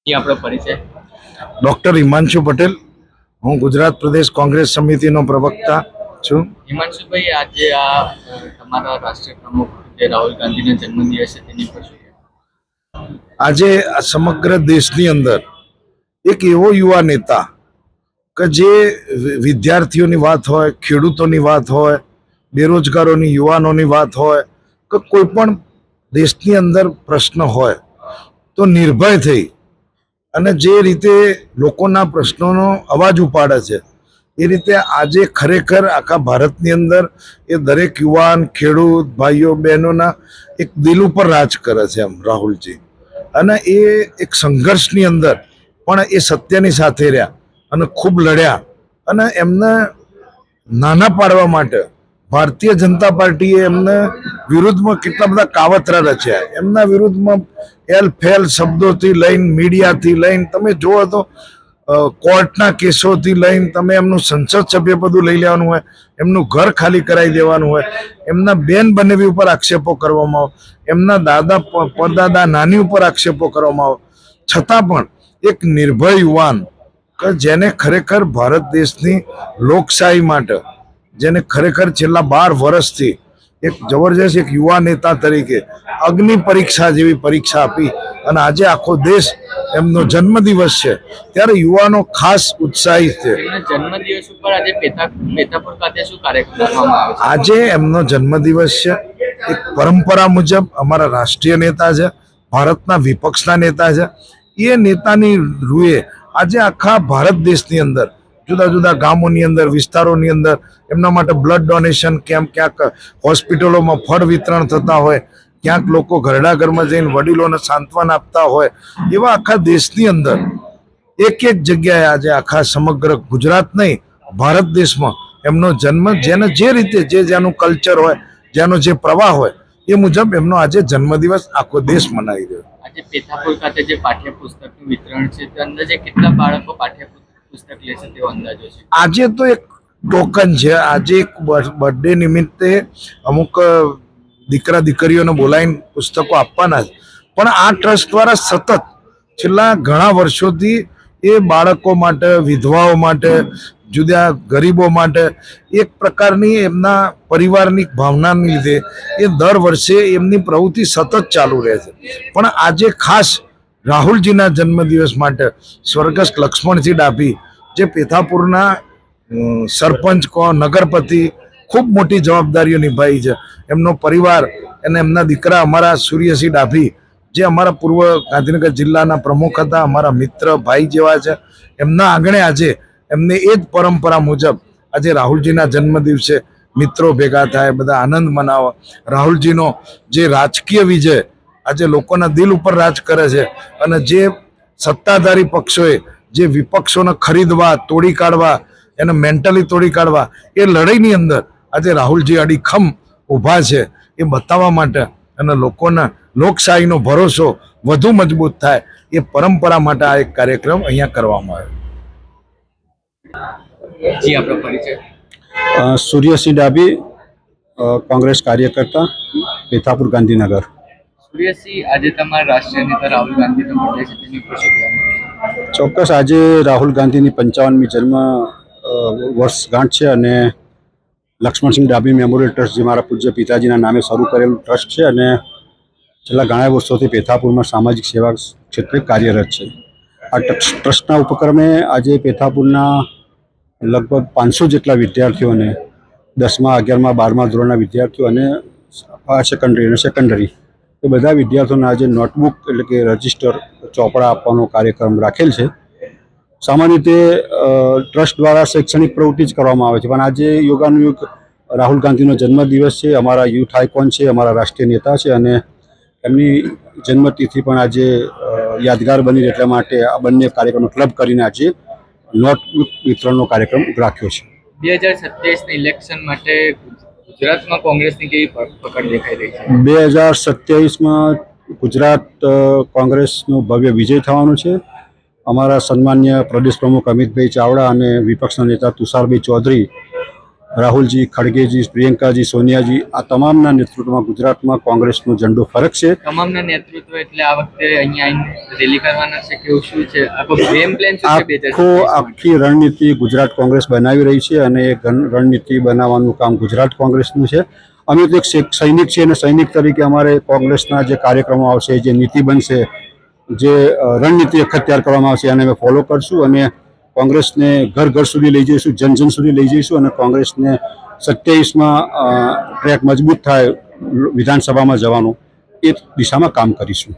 આપણો પરિચય. ડૉક્ટર હિમાંશુ પટેલ, હું ગુજરાત પ્રદેશ કોંગ્રેસ સમિતિનો પ્રવક્તા છું. હિમાંશુભાઈ, આજે તમારા રાષ્ટ્રીય પ્રમુખ જે રાહુલ ગાંધીનો જન્મદિવસ છે તેની પર શું કહેવું? આજે આ સમગ્ર દેશની અંદર એક એવો યુવા નેતા કે જે વિદ્યાર્થીઓની વાત હોય, ખેડૂતોની વાત હોય, બેરોજગારોની યુવાનોની વાત હોય કે કોઈ પણ દેશની અંદર પ્રશ્ન હોય તો નિર્ભય થઈ અને જે રીતે લોકોના પ્રશ્નોનો અવાજ ઉપાડે છે એ રીતે આજે ખરેખર આખા ભારતની અંદર એ દરેક યુવાન, ખેડૂત, ભાઈઓ બહેનોના એક દિલ ઉપર રાજ કરે છે એમ રાહુલજી. અને એ એક સંઘર્ષની અંદર પણ એ સત્યની સાથે રહ્યા અને ખૂબ લડ્યા અને એમને નાના પાડવા માટે ભારતીય જનતા પાર્ટીએ એમને વિરુદ્ધમાં કેટલા બધા કાવતરા રચ્યા. એમના વિરુદ્ધમાં એલ ફેલ શબ્દોથી લઈને, મીડિયાથી લઈને, તમે જુઓ તો કોર્ટના કેસોથી લઈને, તમે એમનું સંસદ સભ્ય બધું લઈ લેવાનું હોય, એમનું ઘર ખાલી કરાવી દેવાનું હોય, એમના બેન બનેવી ઉપર આક્ષેપો કરવામાં આવે, એમના દાદા પરદાદા નાની ઉપર આક્ષેપો કરવામાં આવે, છતાં પણ એક નિર્ભય યુવાન કે જેને ખરેખર ભારત દેશની લોકશાહી માટે, જેને ખરેખર છેલ્લા 12 વર્ષથી એક જબરજસ્ત એક યુવા નેતા તરીકે અગ્નિ પરીક્ષા જેવી પરીક્ષા આપી અને આજે આખો દેશ એમનો જન્મદિવસ છે ત્યારે યુવાનો ખાસ ઉત્સાહિત છે. જન્મદિવસ ઉપર આજે પેથાપુર ખાતે શું કાર્યક્રમ કરવામાં આવે છે? આજે એમનો જન્મદિવસ છે. એક પરંપરા મુજબ અમારા રાષ્ટ્રીય નેતા છે, ભારતના વિપક્ષના નેતા છે. એ નેતાની રૂએ આજે આખા ભારત દેશની અંદર જુદા જુદા ગામોની અંદર, વિસ્તારોની અંદર એમના માટે બ્લડ ડોનેશન કેમ્પ, ક્યાંક હોસ્પિટલોમાં ફળ વિતરણ થતા હોય, ક્યાંક લોકો ઘરડા ઘરમાં જઈને વડીલોને સાંત્વના આપતા હોય, એવા આખા દેશની અંદર એક એક જગ્યાએ આજે આખા સમગ્ર ગુજરાત નહીં, ભારત દેશમાં એમનો જન્મ, જેને જે રીતે જેનું કલ્ચર હોય, જેનો જે પ્રવાહ હોય એ મુજબ એમનો આજે જન્મદિવસ આખો દેશ મનાવી રહ્યો. આજે પેથાપુર ખાતે જે પાઠ્યપુસ્તકનું વિતરણ છે તે અંદાજે કેટલા બાળકો પાઠ્યપુસ્તક લેશે તેવો અંદાજો છે? આજે તો એક ટોકન છે. આજે એક બર્થડે નિમિત્તે અમુક દીકરા દીકરીઓને બોલાવીને પુસ્તકો આપવાના છે, પણ આ ટ્રસ્ટ દ્વારા સતત છેલ્લા ઘણા વર્ષોથી એ બાળકો માટે, વિધવાઓ માટે, જુદા ગરીબો માટે એક પ્રકારની એમના પરિવારની ભાવનાને લીધે એ દર વર્ષે એમની પ્રવૃત્તિ સતત ચાલુ રહે છે. પણ આજે ખાસ રાહુલજીના જન્મદિવસ માટે સ્વર્ગસ્થ લક્ષ્મણસિંહ ડાભી, જે પેથાપુરના સરપંચ કો, નગરપતિ, ખૂબ મોટી જવાબદારીઓ નિભાવી છે. એમનો પરિવાર અને એમના દીકરા અમારા સૂર્યસિંહ ડાભી, જે અમારા પૂર્વ ગાંધીનગર જિલ્લાના પ્રમુખ હતા, અમારા મિત્ર ભાઈ જેવા છે, એમના આંગણે આજે એમને એ જ પરંપરા મુજબ આજે રાહુલજીના જન્મદિવસે મિત્રો ભેગા થાય, બધા આનંદ મનાવે. રાહુલજીનો જે રાજકીય વિજય આજે લોકોના દિલ ઉપર રાજ કરે છે અને જે સત્તાધારી પક્ષોએ જે વિપક્ષોને ખરીદવા, તોડી કાઢવા, એને મેન્ટલી તોડી કાઢવા, એ લડાઈની અંદર આજે રાહુલજી અડીખમ ઊભા છે. એ બતાવવા માટે અને લોકોના લોકશાહીનો ભરોસો વધુ મજબૂત થાય એ પરંપરા માટે આ એક કાર્યક્રમ અહીંયા કરવામાં આવ્યો. જી, આપણો પરિચય. સૂર્યસિંહ ડાભી, કોંગ્રેસ કાર્યકર્તા, પેથાપુર, ગાંધીનગર. સૂર્યસિંહ, આજે તમારા રાષ્ટ્રીય નેતા રાહુલ ગાંધીનો બર્થડે છે તેની પર શું કહેવાનું? ચોક્કસ આજે રાહુલ ગાંધીની 55મી જન્મ વર્ષગાંઠ છે અને લક્ષ્મણસિંહ ડાભી મેમોરિયલ ટ્રસ્ટ, જે મારા પૂજ્ય પિતાજીના નામે શરૂ કરેલું ટ્રસ્ટ છે અને છેલ્લા ઘણા વર્ષોથી પેથાપુરમાં સામાજિક સેવા ક્ષેત્રે કાર્યરત છે. આ ટ્રસ્ટના ઉપક્રમે આજે પેથાપુરના લગભગ 500 જેટલા વિદ્યાર્થીઓને 10મા, 11મા, 12મા ધોરણના વિદ્યાર્થીઓ અને સેકન્ડરી એ બધા વિદ્યાર્થીઓને આજે નોટબુક એટલે કે રજિસ્ટર, ચોપડા આપવાનો કાર્યક્રમ રાખેલ છે. સામાન્ય રીતે ટ્રસ્ટ દ્વારા શૈક્ષણિક પ્રવૃત્તિ જ કરવામાં આવે છે, પણ આજે યોગાનુયોગ રાહુલ ગાંધીનો જન્મદિવસ છે, અમારા યુથ આઇકોન છે, અમારા રાષ્ટ્રીય નેતા છે અને એમની જન્મતિથિ પણ આજે યાદગાર બની એટલા માટે આ બંને કાર્યક્રમો ક્લબ કરીને આજે નોટબુક વિતરણનો કાર્યક્રમ રાખ્યો છે. 2027ના ઇલેક્શન માટે ગુજરાતમાં કોંગ્રેસની કેવી પકડ દેખાઈ રહી છે? 2027માં ગુજરાત કોંગ્રેસનું ભવ્ય વિજય થવાનું છે. અમારા સન્માન્ય પ્રદેશ પ્રમુખ અમિતભાઈ ચાવડા અને વિપક્ષના નેતા તુષારભાઈ ચૌધરી રાહુલજી, ખડગેજી, પ્રિયંકાજી, સોનિયાજી આ તમામના નેતૃત્વમાં ગુજરાતમાં કોંગ્રેસનો ઝંડો ફરકશે. તમામના નેતૃત્વ એટલે આ વખતે અહીંયા આવીને રેલી કરવાના છે કેવું શું છે આખો ગેમ પ્લાન શું છે આખી રણનીતિ ગુજરાત કોંગ્રેસ બનાવી રહી છે અને એ રણનીતિ બનાવવાનું કામ ગુજરાત કોંગ્રેસનું છે. અમે તો એક સૈનિક છીએ અને સૈનિક તરીકે અમારે કોંગ્રેસના જે કાર્યક્રમો આવશે, જે નીતિ બનશે, જે રણનીતિ અખત તૈયાર કરવામાં આવશે એને અમે ફોલો કરશું અને કોંગ્રેસને ઘર ઘર સુધી લઈ જઈશું, જન જન સુધી લઈ જઈશું અને કોંગ્રેસને 27માં ટ્રેક મજબૂત થાય વિધાનસભામાં જવાનું એ દિશામાં કામ કરીશું.